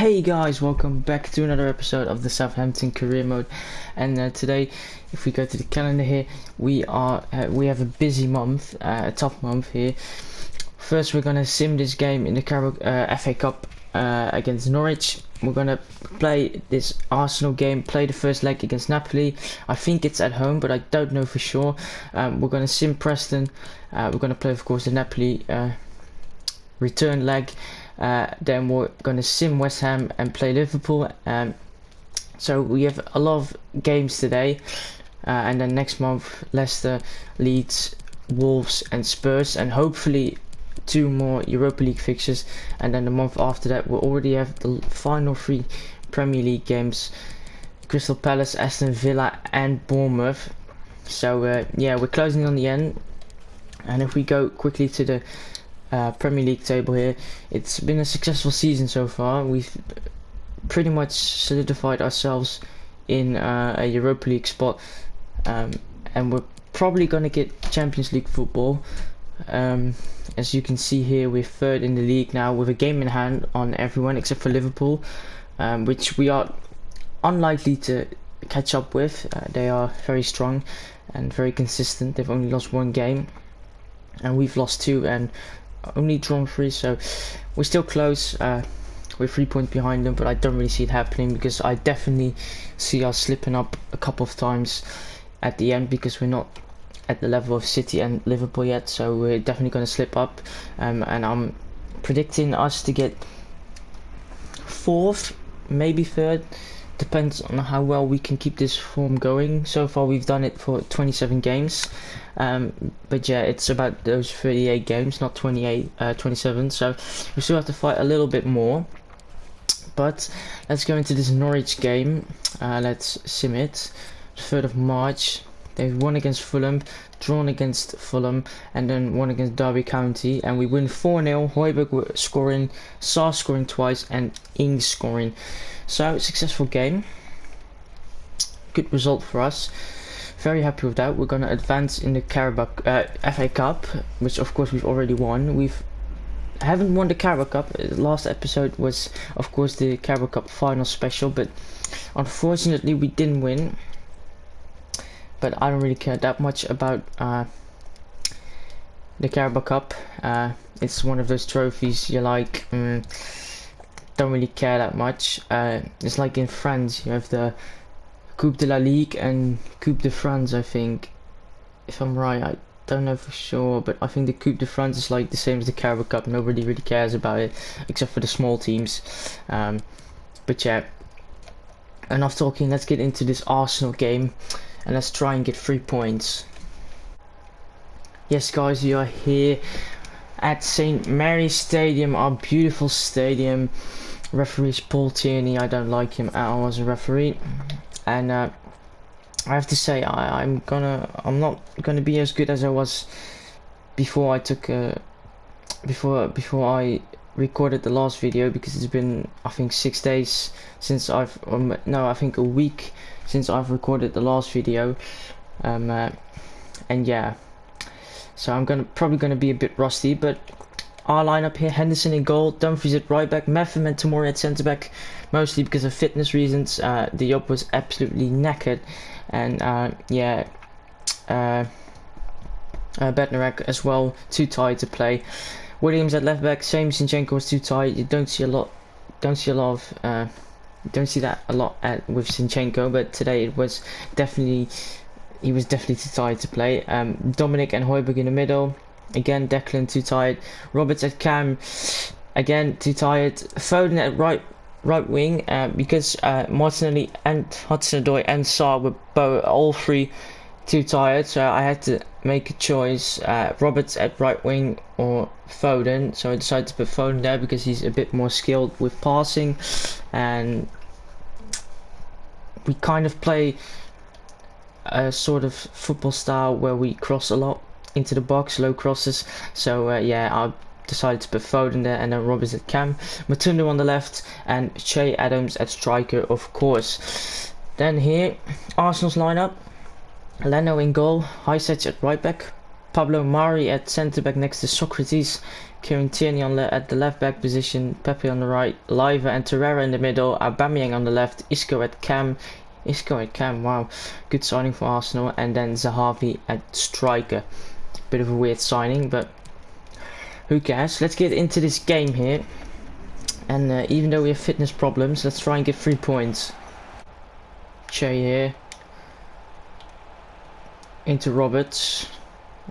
Hey guys, welcome back to another episode of the Southampton career mode. And today, if we go to the calendar here, we have a busy month, a tough month here. First, we're gonna sim this game in the FA Cup against Norwich. We're gonna play this Arsenal game, play the first leg against Napoli. I think it's at home, but I don't know for sure. We're gonna sim Preston. We're gonna play, of course, the Napoli return leg. Then we're going to sim West Ham and play Liverpool. So we have a lot of games today, and then next month Leicester, Leeds, Wolves and Spurs, and hopefully 2 more Europa League fixtures. And then the month after that we'll already have the final 3 Premier League games: Crystal Palace, Aston Villa and Bournemouth. So yeah, we're closing on the end. And if we go quickly to the Premier League table here, it's been a successful season so far. We've pretty much solidified ourselves in a Europa League spot, and we're probably gonna get Champions League football. As you can see here, we're 3rd in the league now with a game in hand on everyone except for Liverpool, which we are unlikely to catch up with. They are very strong and very consistent. They've only lost 1 game and we've lost 2 and only drawn 3, so we're still close. We're 3 points behind them, but I don't really see it happening because I definitely see us slipping up a couple of times at the end, because we're not at the level of City and Liverpool yet, so we're definitely going to slip up. And I'm predicting us to get 4th, maybe 3rd. Depends on how well we can keep this form going. So far we've done it for 27 games, but yeah, it's about those 38 games, not 27, so we still have to fight a little bit more. But let's go into this Norwich game. Let's sim it. 3rd of March, they've won against Fulham, drawn against Fulham, and then won against Derby County, and we win 4-0. Højbjerg scoring, Sarr scoring twice, and Ings scoring. So successful game, good result for us. Very happy with that. We're gonna advance in the FA Cup, which of course we've already won. Haven't won the Carabao Cup. Last episode was of course the Carabao Cup final special, but unfortunately we didn't win. But I don't really care that much about the Carabao Cup. It's one of those trophies you like. Don't really care that much. It's like in France, you have the Coupe de la Ligue and Coupe de France, I think, if I'm right. I don't know for sure, but I think the Coupe de France is like the same as the Carabao Cup. Nobody really cares about it except for the small teams. But yeah, enough talking. Let's get into this Arsenal game and let's try and get 3 points. Yes guys, we are here at St. Mary's Stadium, our beautiful stadium. Referee is Paul Tierney. I don't like him at all as a referee, and I have to say I'm not gonna be as good as I was before I took before I recorded the last video, because it's been, I think, 6 days since I think a week since I've recorded the last video, and yeah, so I'm probably gonna be a bit rusty. But our lineup here: Henderson in goal, Dumfries at right back, Metham and Tomori at centre back, mostly because of fitness reasons. Diop was absolutely knackered, and yeah, Bednarek as well, too tired to play. Williams at left back, same. Zinchenko was too tired. You don't see that a lot with Zinchenko, but today he was definitely too tired to play. Dominic and Højbjerg in the middle. Again, Declan too tired. Roberts at cam, again too tired. Foden at right wing, because Martinelli and Hudson-Odoi and Sarr were all 3 too tired, so I had to make a choice: Roberts at right wing or Foden. So I decided to put Foden there because he's a bit more skilled with passing, and we kind of play a sort of football style where we cross a lot into the box, low crosses. So yeah, I decided to put Foden there, and then Roberts at cam, Matundu on the left, and Che Adams at striker, of course. Then here, Arsenal's lineup: Leno in goal, Highside at right back, Pablo Mari at centre back next to Socrates, Kieran Tierney at the left back position, Pepe on the right, Leiva and Torreira in the middle, Aubameyang on the left, Isco at cam, wow, good signing for Arsenal, and then Zahavi at striker. Bit of a weird signing, but who cares? Let's get into this game here, and even though we have fitness problems, let's try and get 3 points. Che here, into Roberts.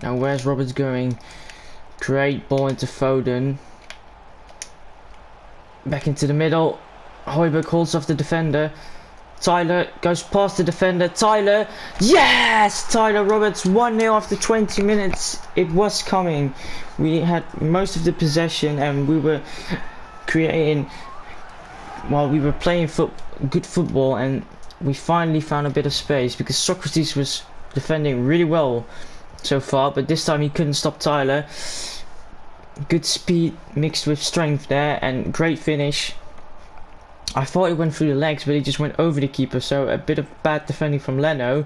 Now where's Roberts going? Great ball into Foden. Back into the middle. Højbjerg holds off the defender. Tyler goes past the defender. Tyler. Yes! Tyler Roberts 1-0 after 20 minutes. It was coming. We had most of the possession and we were creating, well, we were playing good football, and we finally found a bit of space because Socrates was defending really well so far, but this time he couldn't stop Tyler. Good speed mixed with strength there, and great finish. I thought it went through the legs, but it just went over the keeper, so a bit of bad defending from Leno,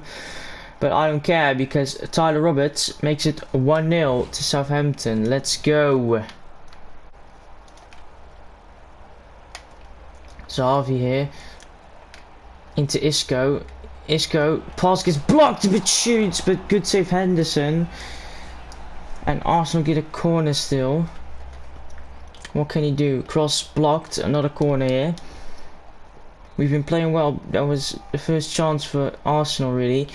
but I don't care because Tyler Roberts makes it 1-0 to Southampton. Let's go. Zahavi here into Isco. Isco, pass gets blocked, but shoots, but good save Henderson. And Arsenal get a corner still. What can he do? Cross blocked, another corner here. We've been playing well. That was the first chance for Arsenal really.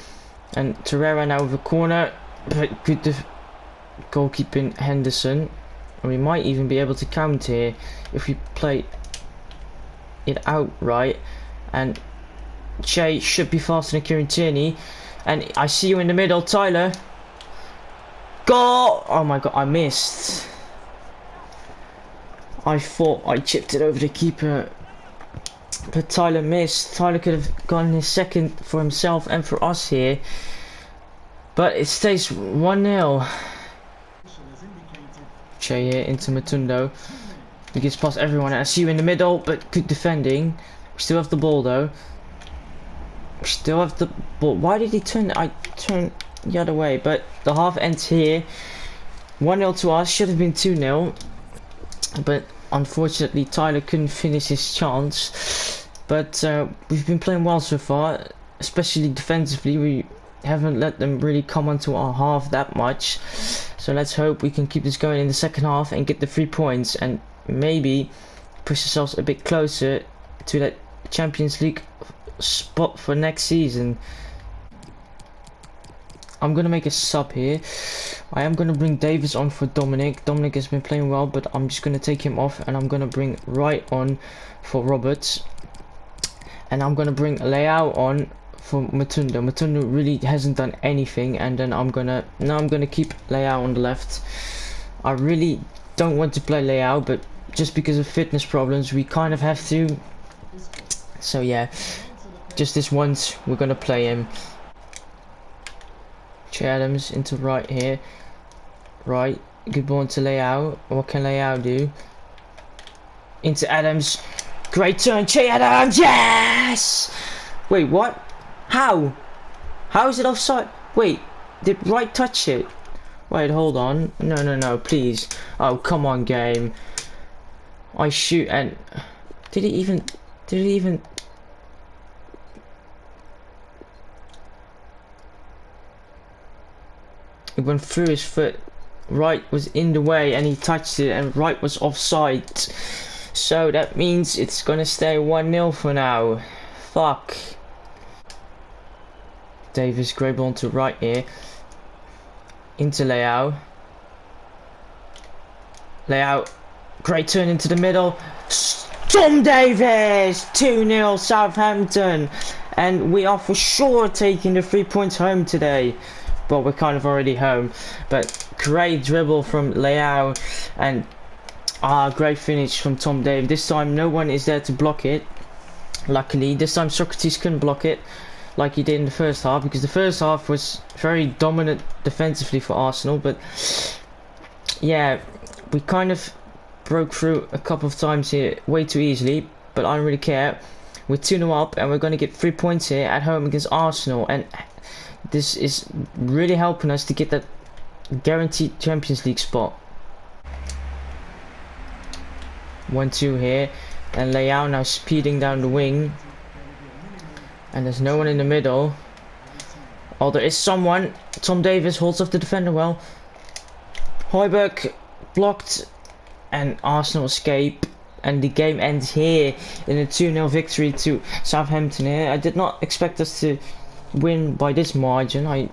And Torreira now with a corner, but good goalkeeping Henderson. And we might even be able to counter here if we play it outright. And Che should be faster than Kieran Tierney, and I see you in the middle, Tyler. Goal! Oh my god, I missed. I thought I chipped it over the keeper, but Tyler missed. Tyler could have gotten his second for himself and for us here, but it stays 1-0. Che here into Matundo. He gets past everyone. I see you in the middle, but good defending. We still have the ball though. Still have the ball. Why did he turn? I turned the other way, but the half ends here. 1-0 to us. Should have been 2-0, but unfortunately Tyler couldn't finish his chance. But we've been playing well so far, especially defensively. We haven't let them really come onto our half that much, so let's hope we can keep this going in the second half and get the 3 points and maybe push ourselves a bit closer to that Champions League spot for next season. I'm gonna make a sub here. I am gonna bring Davis on for Dominic. Dominic has been playing well, but I'm just gonna take him off, and I'm gonna bring Wright on for Roberts, and I'm gonna bring Leao on for Matundo. Matundo really hasn't done anything, and then I'm gonna keep Leao on the left. I really don't want to play Leao, but just because of fitness problems we kind of have to. So yeah, just this once we're gonna play him. Che Adams into right here. Right, good ball into Leao. What can Leao do? Into Adams. Great turn, Che Adams. Yes! Wait, what? How? How is it offside? Wait, did Wright touch it? Wait, hold on. No, please. Oh, come on, game. I shoot and did he even? It went through his foot. Wright was in the way and he touched it, and Wright was offside. So that means it's gonna stay 1-0 for now. Fuck. Davis, great ball to Wright here. Into Leao. Leao, great turn into the middle. Tom Davis, 2-0 Southampton, and we are for sure taking the 3 points home today. Well, we're kind of already home, but great dribble from Leao, and great finish from Tom Davis. This time no one is there to block it, luckily. This time Socrates couldn't block it like he did in the first half, because the first half was very dominant defensively for Arsenal. But yeah, we kind of broke through a couple of times here way too easily, but I don't really care. We're 2-0 up, and we're going to get 3 points here at home against Arsenal, and this is really helping us to get that guaranteed Champions League spot. 1-2 here, and Leao now speeding down the wing, and there's no one in the middle. Oh, there is someone. Tom Davies holds off the defender well. Højbjerg blocked, and Arsenal escape, and the game ends here in a 2-0 victory to Southampton here. I did not expect us to win by this margin. I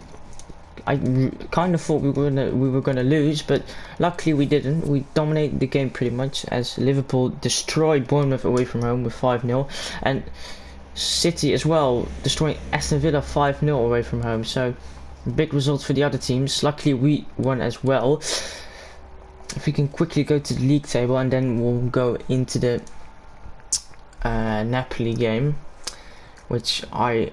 kind of thought we were gonna lose, but luckily we didn't. We dominated the game pretty much, as Liverpool destroyed Bournemouth away from home with 5-0, and City as well destroying Aston Villa 5-0 away from home. So big results for the other teams. Luckily we won as well. If we can quickly go to the league table, and then we'll go into the Napoli game, which I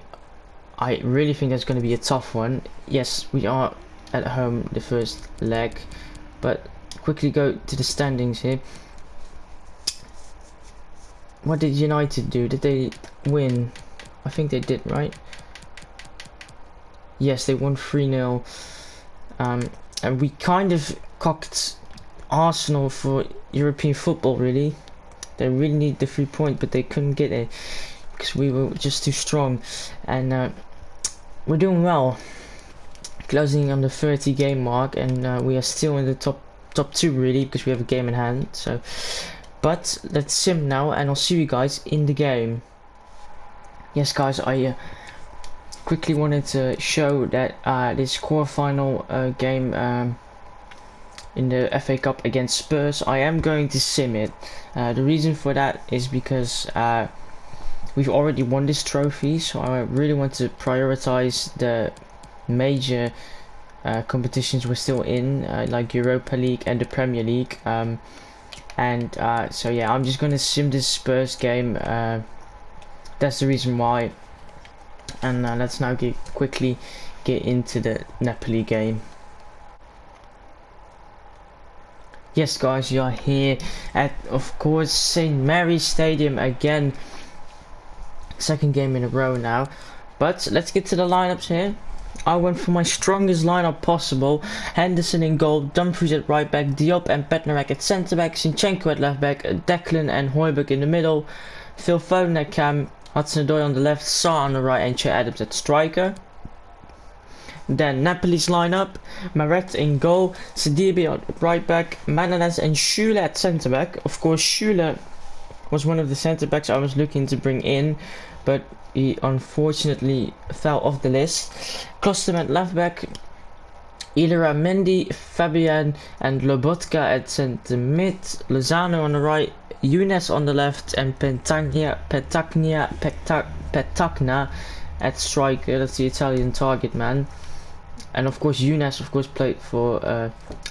really think that's going to be a tough one. Yes, we are at home the first leg, but quickly go to the standings here. What did United do? Did they win? I think they did, right? Yes, they won 3-0. And we kind of cocked Arsenal for European football, really. They really need the 3 points, but they couldn't get it because we were just too strong. And we're doing well, closing on the 30 game mark, and we are still in the top 2 really, because we have a game in hand. So, but let's sim now, and I'll see you guys in the game. Yes, guys, I quickly wanted to show that this quarterfinal game in the FA Cup against Spurs, I am going to sim it. The reason for that is because we've already won this trophy, so I really want to prioritize the major competitions we're still in, like Europa League and the Premier League. So yeah, I'm just gonna sim this Spurs game. That's the reason why. And let's now quickly get into the Napoli game. Yes, guys, you are here at, of course, St. Mary's Stadium again. Second game in a row now. But let's get to the lineups here. I went for my strongest lineup possible. Henderson in goal, Dumfries at right back, Diop and Bednarek at centre back, Zinchenko at left back, Declan and Højbjerg in the middle, Phil Foden at cam, Hudson-Odoi on the left, Sarr on the right, and Che Adams at striker. Then Napoli's lineup: Meret in goal, Sidibe at right back, Mananas and Schüle at centre back. Of course, Schüle was one of the centre backs I was looking to bring in, but he unfortunately fell off the list. Klosterman at left back, Ilera Mendy, Fabian and Lobotka at centre mid, Lozano on the right, Younes on the left, and Petagna at striker. That's the Italian target man. And of course, Younes played for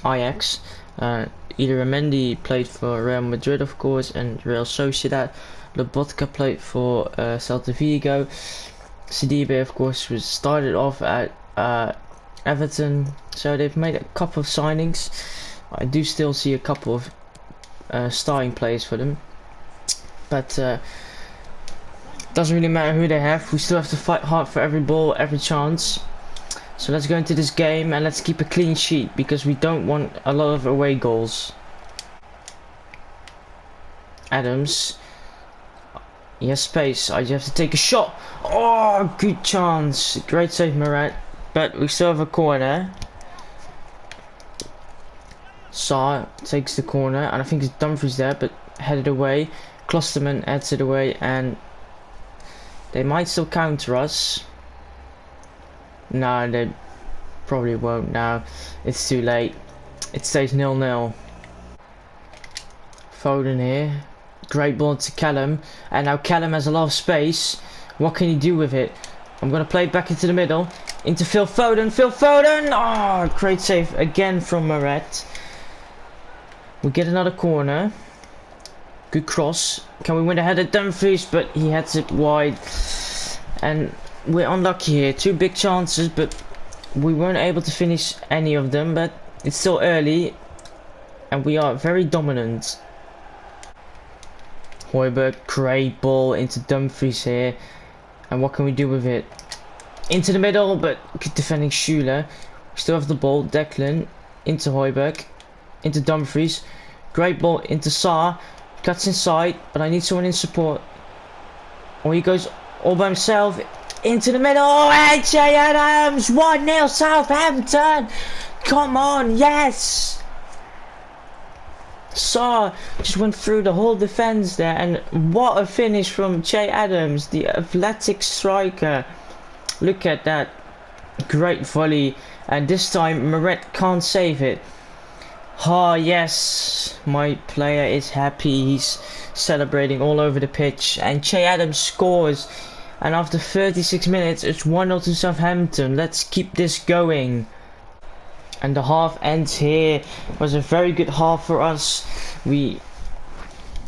Ajax. Ilera Mendy played for Real Madrid, of course, and Real Sociedad. Lobotka played for Celta Vigo. Sidibe, of course, was started off at Everton. So they've made a couple of signings. I do still see a couple of starting players for them, but doesn't really matter who they have. We still have to fight hard for every ball, every chance. So let's go into this game and let's keep a clean sheet, because we don't want a lot of away goals. Adams. He has space. I just have to take a shot. Oh, good chance. Great save, Meret. But we still have a corner. Sarr takes the corner, and I think it's Dumfries there, but headed away. Klosterman heads it away, and they might still counter us. No, they probably won't now. It's too late. It stays 0-0. Foden here. Great ball to Callum. And now Callum has a lot of space. What can he do with it? I'm going to play it back into the middle. Into Phil Foden. Phil Foden! Oh, great save again from Meret. We get another corner. Good cross. Can we win the header? Dumfries, but he heads it wide. And we're unlucky here. 2 big chances, but we weren't able to finish any of them. But it's still early, and we are very dominant. Højbjerg, great ball into Dumfries here. And what can we do with it? Into the middle, but good defending Schüle. We still have the ball. Declan into Højbjerg, into Dumfries. Great ball into Sarr. Cuts inside, but I need someone in support. Or he goes all by himself into the middle. And Che Adams, 1-0 Southampton. Come on, yes. Saw just went through the whole defense there, and what a finish from Che Adams, the athletic striker. Look at that great volley, and this time Meret can't save it. Ah, yes, my player is happy. He's celebrating all over the pitch, and Che Adams scores, and after 36 minutes it's 1-0 to Southampton. Let's keep this going. And the half ends here. It was a very good half for us. We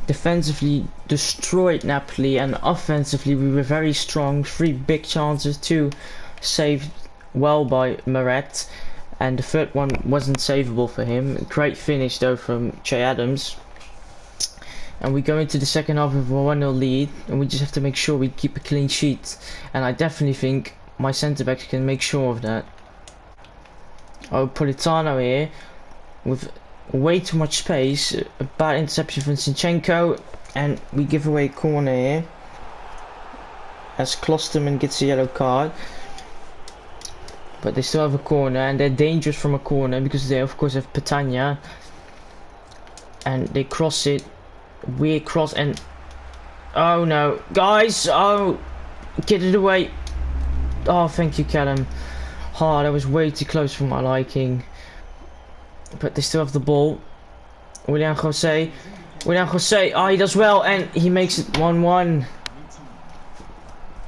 defensively destroyed Napoli, and offensively we were very strong. 3 big chances, 2 saved well by Meret, and the third one wasn't savable for him. Great finish though from Che Adams. And we go into the second half with a 1-0 lead, and we just have to make sure we keep a clean sheet. And I definitely think my centre backs can make sure of that. Oh, Politano here with way too much space. A bad interception from Zinchenko, and we give away a corner here as Klosterman gets a yellow card. But they still have a corner, and they're dangerous from a corner because they of course have Petagna, and they cross it. Weird cross, and oh no, guys! Oh, get it away! Oh, thank you, Callum. Oh, that was way too close for my liking. But they still have the ball. Willian Jose. Oh, he does well, and he makes it 1-1.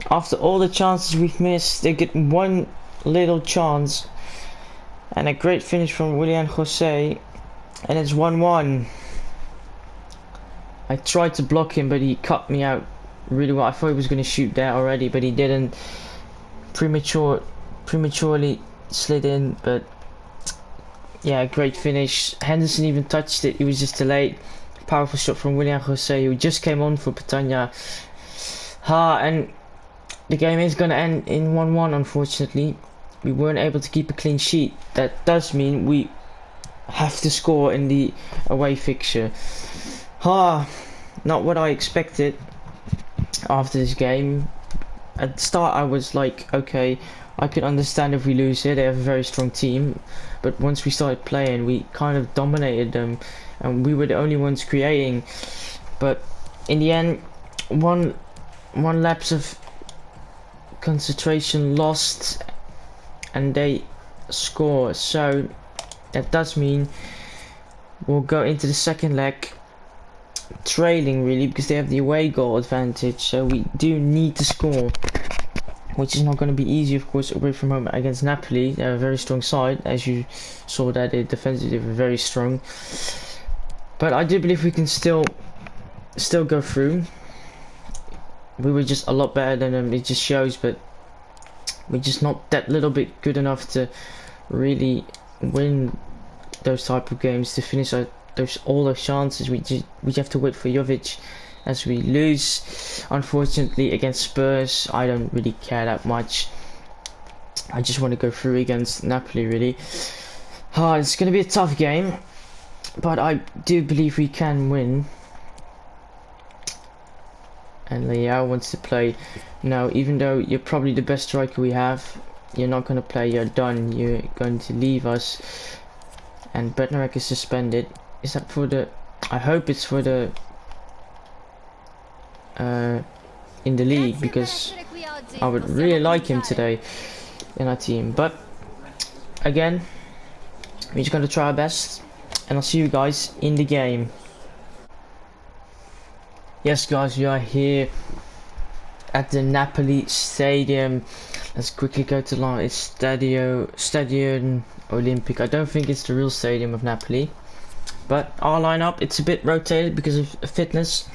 After all the chances we've missed, they get one little chance. And a great finish from Willian Jose. And it's 1-1. I tried to block him, but he cut me out really well. I thought he was going to shoot there already, but he didn't. Prematurely slid in, but yeah, great finish. Henderson even touched it, he was just too late. Powerful shot from Willian Jose, who just came on for Petagna. And the game is going to end in 1-1, unfortunately. We weren't able to keep a clean sheet. That does mean we have to score in the away fixture. Not what I expected after this game. At the start I was like, okay, I could understand if we lose here. They have a very strong team, but once we started playing, we kind of dominated them, and we were the only ones creating. But in the end, one lapse of concentration lost, and they score. So that does mean we'll go into the second leg trailing, really, because they have the away goal advantage. So we do need to score, which is not going to be easy, of course, away from home against Napoli. They're a very strong side, as you saw that they defensively were very strong. But I do believe we can still go through. We were just a lot better than them, it just shows, but we're just not that little bit good enough to really win those type of games, to finish all those chances. We have to wait for Jovic. As we lose, unfortunately, against Spurs, I don't really care that much. I just want to go through against Napoli, really. It's going to be a tough game, but I do believe we can win. And Leao wants to play. No, even though you're probably the best striker we have, you're not going to play. You're done. You're going to leave us. And Bednarek is suspended. Is that for the... I hope it's for the... in the league, because I would really like him today in our team. But again, we're just going to try our best, and I'll see you guys in the game. Yes guys, we are here at the Napoli stadium. Let's quickly go to the line. It's Stadion Olympic. I don't think it's the real stadium of Napoli, but our lineup, it's a bit rotated because of fitness.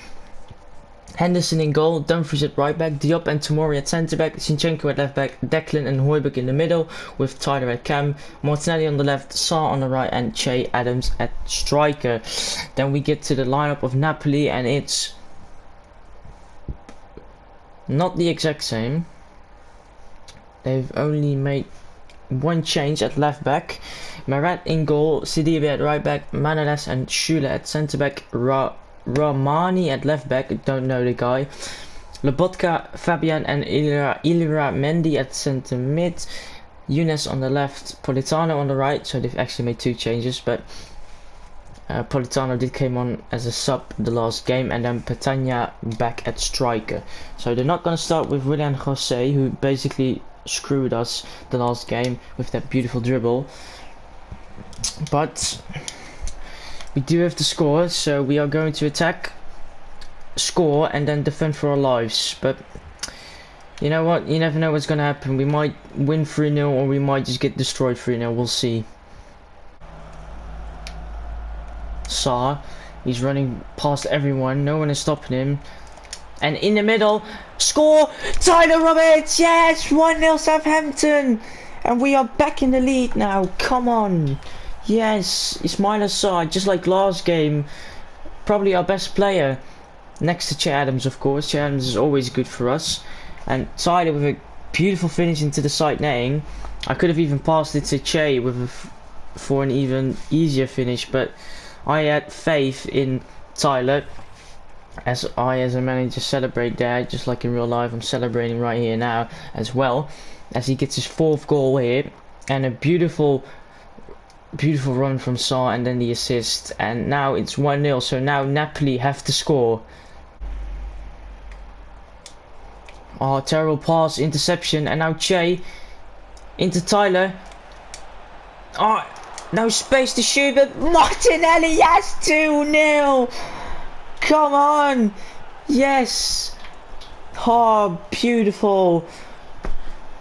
Henderson in goal, Dumfries at right back, Diop and Tomori at centre back, Zinchenko at left back, Declan and Højbjerg in the middle, with Tyler at cam, Martinelli on the left, Sarr on the right, and Che Adams at striker. Then we get to the lineup of Napoli, and it's not the exact same. They've only made one change at left back. Marat in goal, Sidibe at right back, Manolas and Schüller at centre back, Ramani at left back, don't know the guy. Lobotka, Fabian and Ilira Mendy at centre mid. Younes on the left, Politano on the right, so they've actually made 2 changes, but Politano did came on as a sub the last game, and then Petagna back at striker. So they're not going to start with Willian Jose, who basically screwed us the last game with that beautiful dribble. But we do have to score, so we are going to attack, score, and then defend for our lives. But you know what? You never know what's going to happen. We might win 3-0 or we might just get destroyed 3-0. We'll see. Saar, he's running past everyone. No one is stopping him. And in the middle, score! Tyler Roberts! Yes! 1-0 Southampton! And we are back in the lead now. Come on! Yes! Ismaila Sarr, just like last game. Probably our best player. Next to Che Adams, of course. Che Adams is always good for us. And Tyler with a beautiful finish into the side netting. I could have even passed it to Che for an even easier finish, but I had faith in Tyler. As a manager, celebrate there, just like in real life. I'm celebrating right here now as well, as he gets his 4th goal here, and a beautiful run from Saar, and then the assist. And now it's 1-0, so now Napoli have to score. Oh, terrible pass, interception, and now Che into Tyler. Oh, no space to shoot, but Martinelli, yes, 2-0. Come on, yes. Oh, beautiful.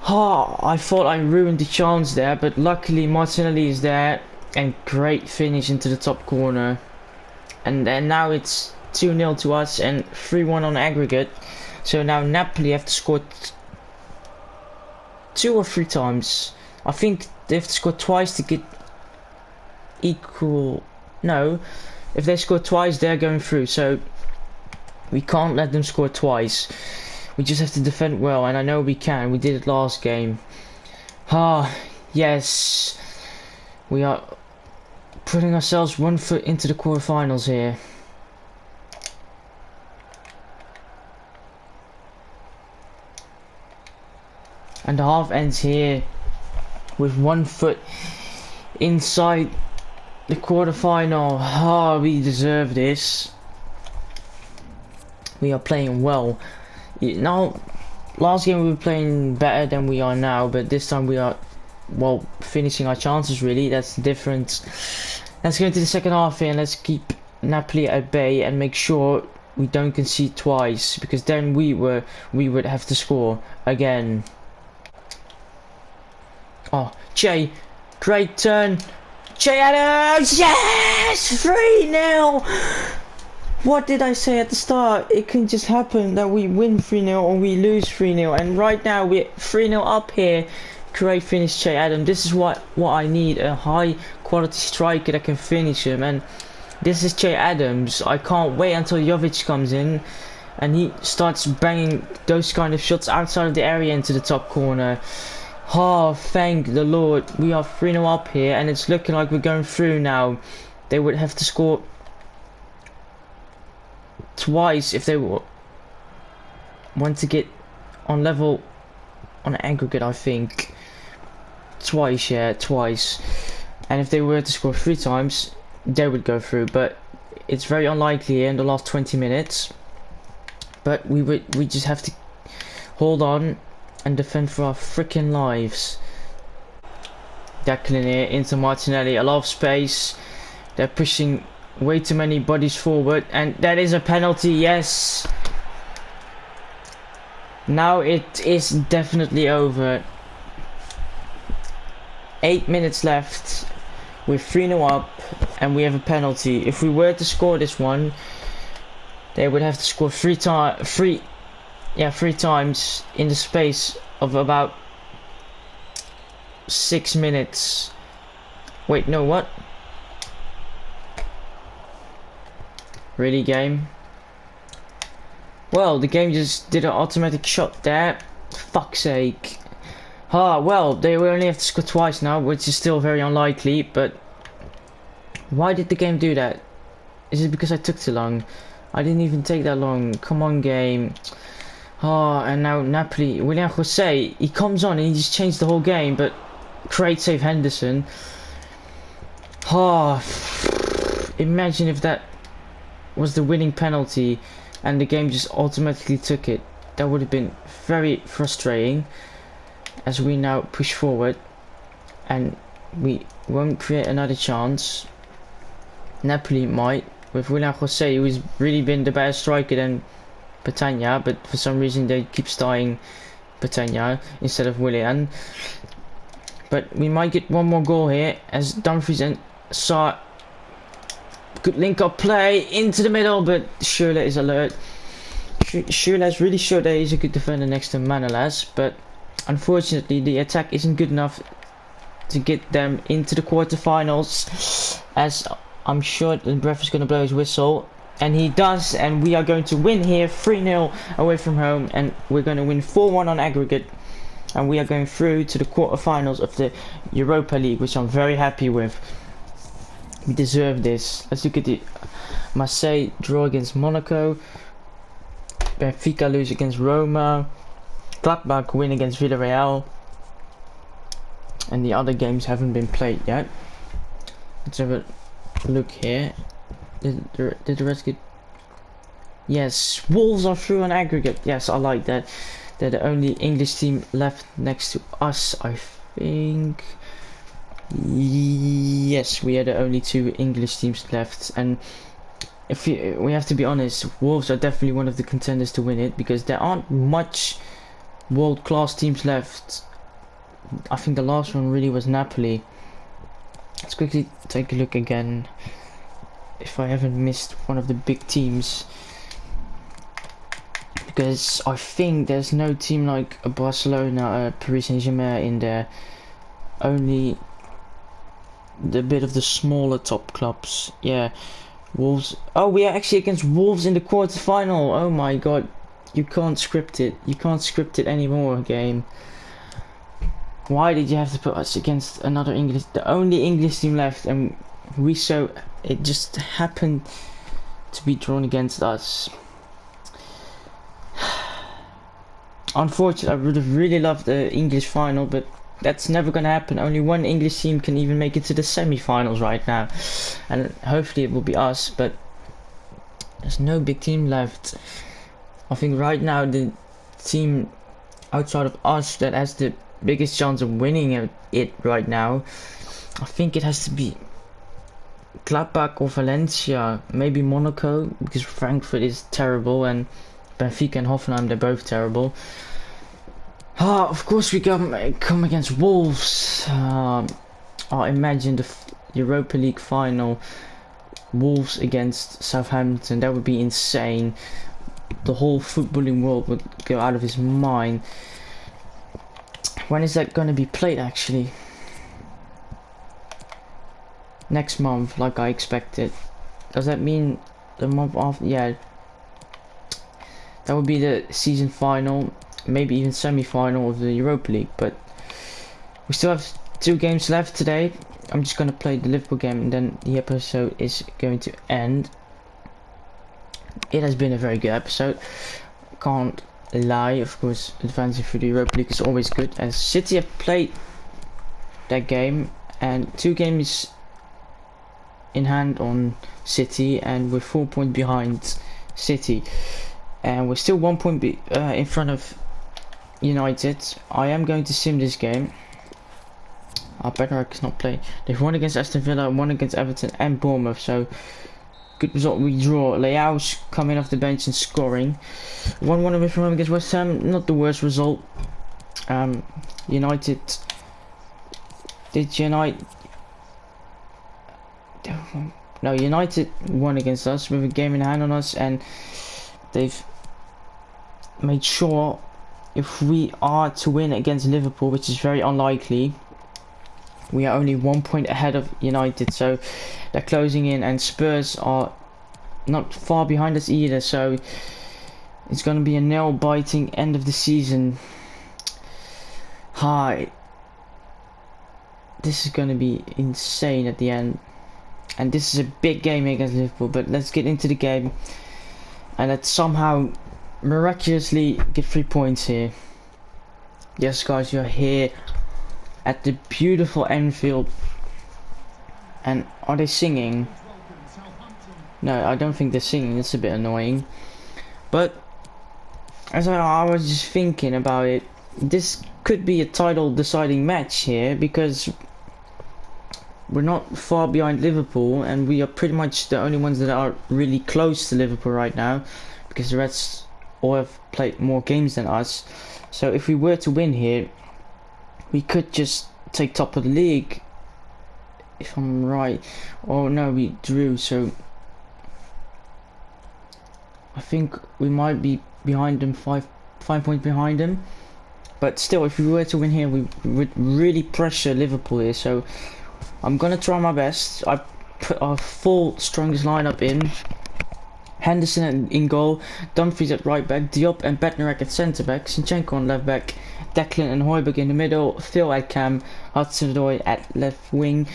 Oh, I thought I ruined the chance there, but luckily Martinelli is there, and great finish into the top corner. And then now it's 2-0 to us and 3-1 on aggregate. So now Napoli have to score 2 or 3 times. I think they have to score twice to get equal. No, if they score twice, they're going through. So we can't let them score twice. We just have to defend well, and I know we can. We did it last game. Ah, yes. We are putting ourselves 1 foot into the quarterfinals here. And the half ends here with 1 foot inside the quarterfinal. Ah, we deserve this. We are playing well. Now, last game we were playing better than we are now, but this time we are, well, finishing our chances really. That's the difference. Let's go into the second half here and let's keep Napoli at bay and make sure we don't concede twice, because then we would have to score again. Oh, Che, great turn. Che Adams, yes! 3-0! What did I say at the start? It can just happen that we win 3-0 or we lose 3-0. And right now we're 3-0 up here. Great finish, Che Adams. This is what I need. A high quality striker that can finish him. And this is Che Adams. I can't wait until Jovic comes in and he starts banging those kind of shots outside of the area into the top corner. Oh, thank the Lord. We are 3-0 up here and it's looking like we're going through now. They would have to score twice if they want to get on level on aggregate. I think twice, yeah, twice. And if they were to score 3 times, they would go through, but it's very unlikely in the last 20 minutes. But we just have to hold on and defend for our freaking lives. Declan here into Martinelli, a lot of space. They're pushing way too many bodies forward, and that is a penalty. Yes, now it is definitely over. 8 minutes left, we're 3-0 up and we have a penalty. If we were to score this one, they would have to score 3 times in the space of about 6 minutes. Wait, no, what? Really, game? Well, the game just did an automatic shot there. Fuck's sake. Ah, well, they will only have to score twice now, which is still very unlikely, but why did the game do that? Is it because I took too long? I didn't even take that long. Come on, game. Oh, and now Napoli. William Jose, he comes on and he just changed the whole game, but great save Henderson. Oh, imagine if that was the winning penalty and the game just automatically took it. That would have been very frustrating as we now push forward and we won't create another chance. Napoli might, with William Jose, who's really been the better striker than Petagna, but for some reason they keep starting Petagna instead of Willian. But we might get one more goal here as Dumfries and Sarr. Good link up play into the middle, but Schürrle is alert. Schürrle has really showed that he's a good defender next to Manolas, but unfortunately the attack isn't good enough to get them into the quarterfinals, as I'm sure the ref is going to blow his whistle, and he does, and we are going to win here 3-0 away from home, and we're going to win 4-1 on aggregate, and we are going through to the quarterfinals of the Europa League, which I'm very happy with. We deserve this. Let's look at the Marseille draw against Monaco, Benfica lose against Roma, Gladbach win against Villarreal, and the other games haven't been played yet. Let's have a look here. Did the rest get... Yes, Wolves are through on aggregate. Yes, I like that. They're the only English team left next to us, I think. Yes, we are the only two English teams left, and if we have to be honest, Wolves are definitely one of the contenders to win it, because there aren't much world-class teams left. I think the last one really was Napoli. Let's quickly take a look again if I haven't missed one of the big teams, because I think there's no team like a Barcelona, Paris Saint-Germain in there. Only the bit of the smaller top clubs. Yeah, Wolves. Oh, we are actually against Wolves in the quarterfinal. Oh my god, you can't script it. You can't script it anymore, game. Why did you have to put us against another English, the only English team left, and it just happened to be drawn against us. Unfortunately, I would have really loved the English final, but that's never gonna happen. Only one English team can even make it to the semi-finals right now, and hopefully it will be us, but there's no big team left. I think right now the team outside of us that has the biggest chance of winning it right now, I think it has to be Gladbach or Valencia, maybe Monaco, because Frankfurt is terrible, and Benfica and Hoffenheim, they're both terrible. Of course we come against Wolves. Imagine the Europa League final, Wolves against Southampton. That would be insane. The whole footballing world would go out of his mind. When is that going to be played actually? Next month, like I expected. Does that mean the month after? Yeah. That would be the season final, maybe even semi-final of the Europa League, but we still have 2 games left today. I'm just going to play the Liverpool game and then the episode is going to end. It has been a very good episode, can't lie. Of course, advancing through the Europa League is always good, as City have played that game and 2 games in hand on City, and we're 4 points behind City, and we're still 1 point in front of United. I am going to sim this game. I better I cannot play. They've won against Aston Villa, won against Everton and Bournemouth, so good result. We draw. Leao's coming off the bench and scoring. 1-1 away from home against West Ham, not the worst result. United United won against us with a game in hand on us, and they've made sure if we are to win against Liverpool, which is very unlikely, we are only 1 point ahead of United, so they're closing in, and Spurs are not far behind us either, so it's going to be a nail-biting end of the season. This is going to be insane at the end, and this is a big game against Liverpool, but let's get into the game. and let's somehow miraculously get 3 points here. Yes, guys, you're here at the beautiful Anfield. And are they singing? No, I don't think they're singing. It's a bit annoying. But as I was just thinking about it, this could be a title deciding match here, because we're not far behind Liverpool, and we are pretty much the only ones that are really close to Liverpool right now, because the rest all have played more games than us. So if we were to win here, we could just take top of the league, if I'm right. Oh no, we drew, so I think we might be behind them, five points behind them. But still, if we were to win here, we would really pressure Liverpool here. So I'm gonna try my best. I put our full strongest lineup in. Henderson in goal, Dumfries at right back, Diop and Bednarek at centre back, Zinchenko on left back, Declan and Højbjerg in the middle, Phil at cam, Hudson-Odoi at left wing,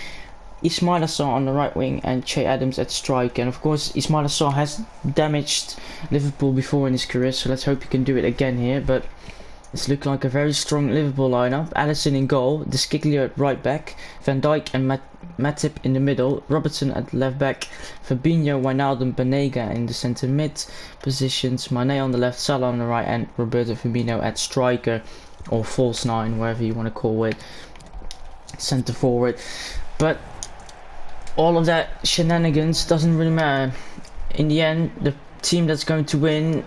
Ismail Assar on the right wing, and Che Adams at strike. And of course, Ismail Assar has damaged Liverpool before in his career, so let's hope he can do it again here. But it's looking like a very strong Liverpool lineup. Alisson in goal, De Sciglio at right back, Van Dijk and Matip in the middle, Robertson at left back, Fabinho, Wijnaldum, Banega in the centre mid positions, Mane on the left, Salah on the right, and Roberto Firmino at striker, or false nine, whatever you want to call it, centre forward. But all of that shenanigans doesn't really matter. In the end, the team that's going to win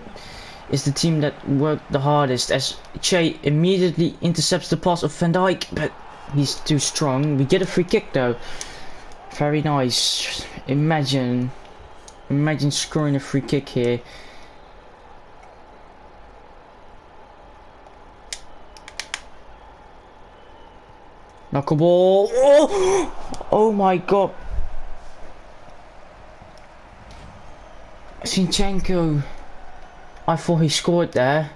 is the team that worked the hardest, as Che immediately intercepts the pass of Van Dijk, but he's too strong. We get a free kick though. Very nice. Imagine scoring a free kick here. Knuckleball. Oh my god. Zinchenko. I thought he scored there,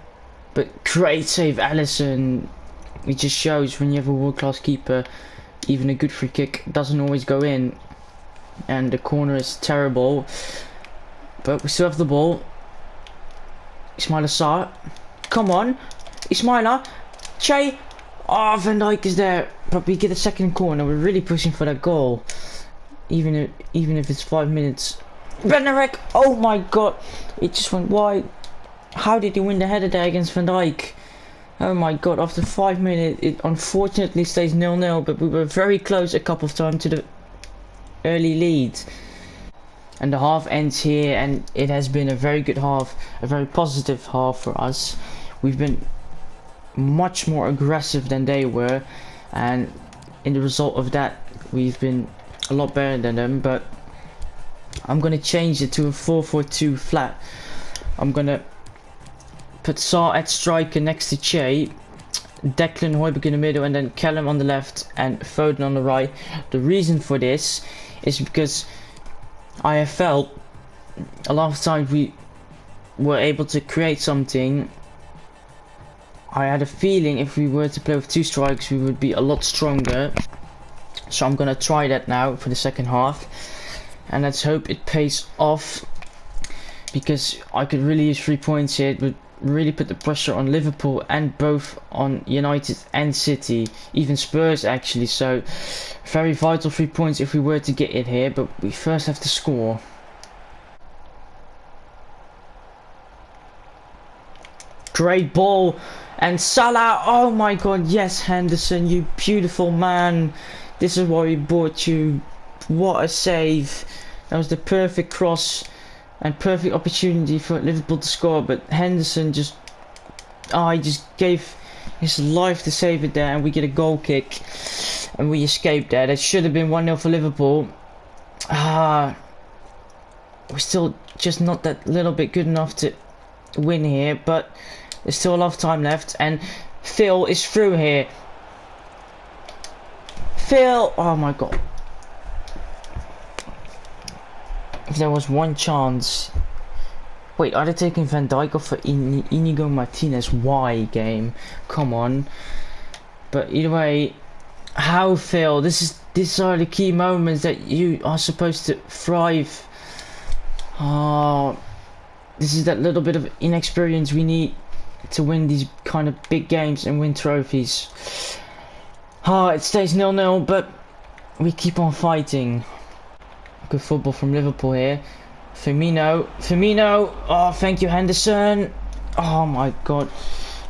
but great save, Alisson. It just shows when you have a world-class keeper, even a good free kick doesn't always go in. And the corner is terrible, but we still have the ball. Ismail Assar, come on, Ismaila, Che. Oh, Van Dijk is there, but we get a second corner. We're really pushing for that goal, even if it's 5 minutes. Bednarek, oh my god, it just went wide. How did he win the header there against Van Dijk? Oh my god, after 5 minutes it unfortunately stays 0-0, but we were very close a couple of times to the early lead. And the half ends here, and it has been a very good half, a very positive half for us. We've been much more aggressive than they were, and in the result of that we've been a lot better than them. But I'm gonna change it to a 4-4-2 flat. I'm gonna put Saar at striker next to Che, Declan, Højbjerg in the middle, and then Callum on the left and Foden on the right. The reason for this is because I have felt a lot of times we were able to create something. I had a feeling if we were to play with two strikers we would be a lot stronger. So I'm gonna try that now for the second half, and let's hope it pays off, because I could really use 3 points here. It would really put the pressure on Liverpool and both on United and City, even Spurs actually. So very vital 3 points if we were to get it here, but we first have to score. Great ball, and Salah, oh my god, yes, Henderson, you beautiful man, this is why we bought you. What a save. That was the perfect cross and perfect opportunity for Liverpool to score, but Henderson just he just gave his life to save it there, and we get a goal kick and we escaped there. That should have been 1-0 for Liverpool. We're still just not that little bit good enough to win here, but there's still a lot of time left, and Phil is through here. Phil, oh my god. If there was one chance. Wait, are they taking Van Dijk off for Inigo Martinez? Why, game? Come on. But either way, how, Phil? These are the key moments that you are supposed to thrive. Oh, This is that little bit of inexperience we need to win these kind of big games and win trophies. It stays 0-0, but we keep on fighting. Good football from Liverpool here. Firmino. Oh, thank you, Henderson. Oh my God.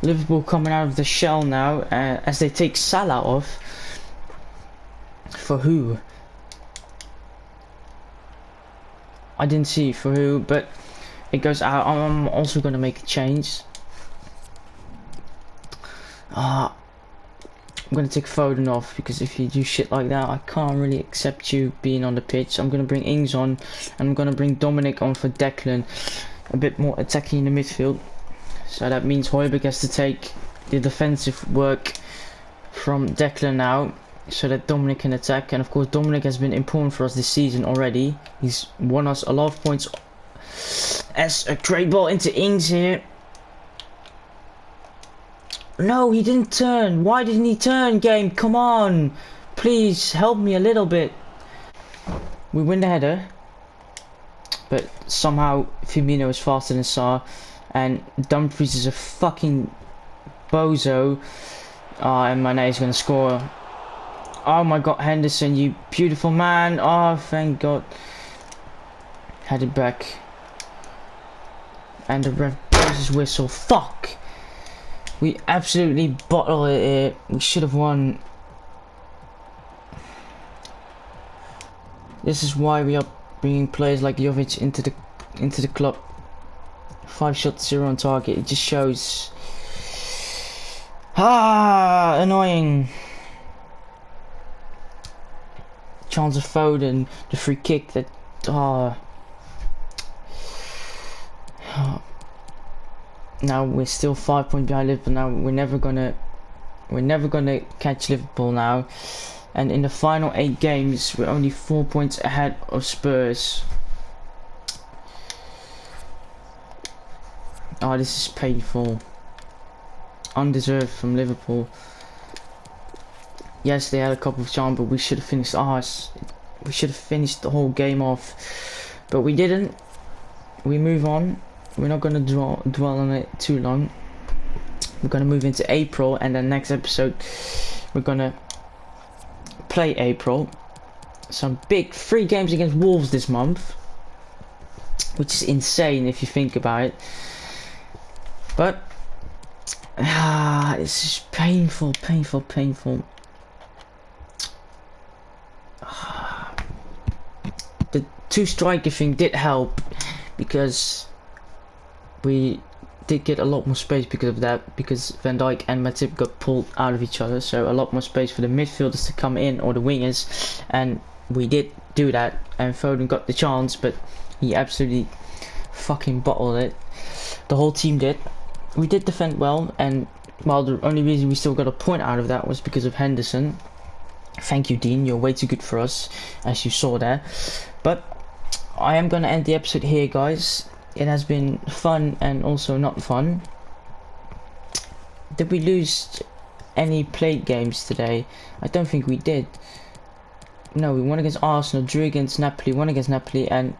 Liverpool coming out of the shell now as they take Salah off. For who? I didn't see for who, but it goes out. I'm also going to make a change. I'm going to take Foden off, because if you do shit like that, I can't really accept you being on the pitch. I'm going to bring Ings on, and I'm going to bring Dominic on for Declan. A bit more attacking in the midfield. So that means Højbjerg has to take the defensive work from Declan now, so that Dominic can attack. And of course Dominic has been important for us this season already. He's won us a lot of points. As a great ball into Ings here. No, he didn't turn. Why didn't he turn, game? Come on. Please help me a little bit. We win the header, but somehow Firmino is faster than Sarr, and Dumfries is a fucking bozo. And Mane is going to score. Oh my God, Henderson, you beautiful man. Oh, thank God. Had it back. And the ref blows his whistle. Fuck. We absolutely bottle it here. We should have won. This is why we are bringing players like Jovic into the club. 5 shots, 0 on target. It just shows. Annoying. Chance of Foden, the free kick that. Now we're still 5 points behind Liverpool. Now we're never gonna catch Liverpool now. And in the final 8 games, we're only 4 points ahead of Spurs. This is painful. Undeserved from Liverpool. Yes, they had a couple of chances, but we should have finished ours. We should have finished the whole game off, but we didn't. We move on. We're not gonna dwell on it too long. We're gonna move into April, and then next episode we're gonna play April. Some big 3 games against Wolves this month, which is insane if you think about it. But it's just painful. The 2 striker thing did help, because we did get a lot more space because of that, because Van Dijk and Matip got pulled out of each other, so a lot more space for the midfielders to come in, or the wingers, and we did do that. And Foden got the chance, but he absolutely fucking bottled it. The whole team did. We did defend well, and well, the only reason we still got a point out of that was because of Henderson. Thank you, Dean, you're way too good for us, as you saw there. But I am gonna end the episode here, guys. It has been fun and also not fun. Did we lose any plate games today? I don't think we did. No, we won against Arsenal, drew against Napoli, won against Napoli, and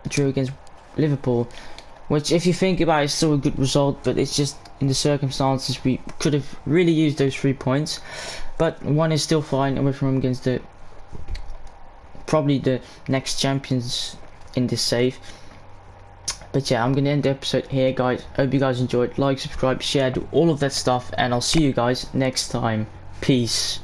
drew against Liverpool. Which, if you think about it, is still a good result, but it's just in the circumstances we could have really used those 3 points. But 1 is still fine, away from against probably the next champions in this save. But yeah, I'm gonna end the episode here, guys. Hope you guys enjoyed. Like, subscribe, share, do all of that stuff, and I'll see you guys next time. Peace.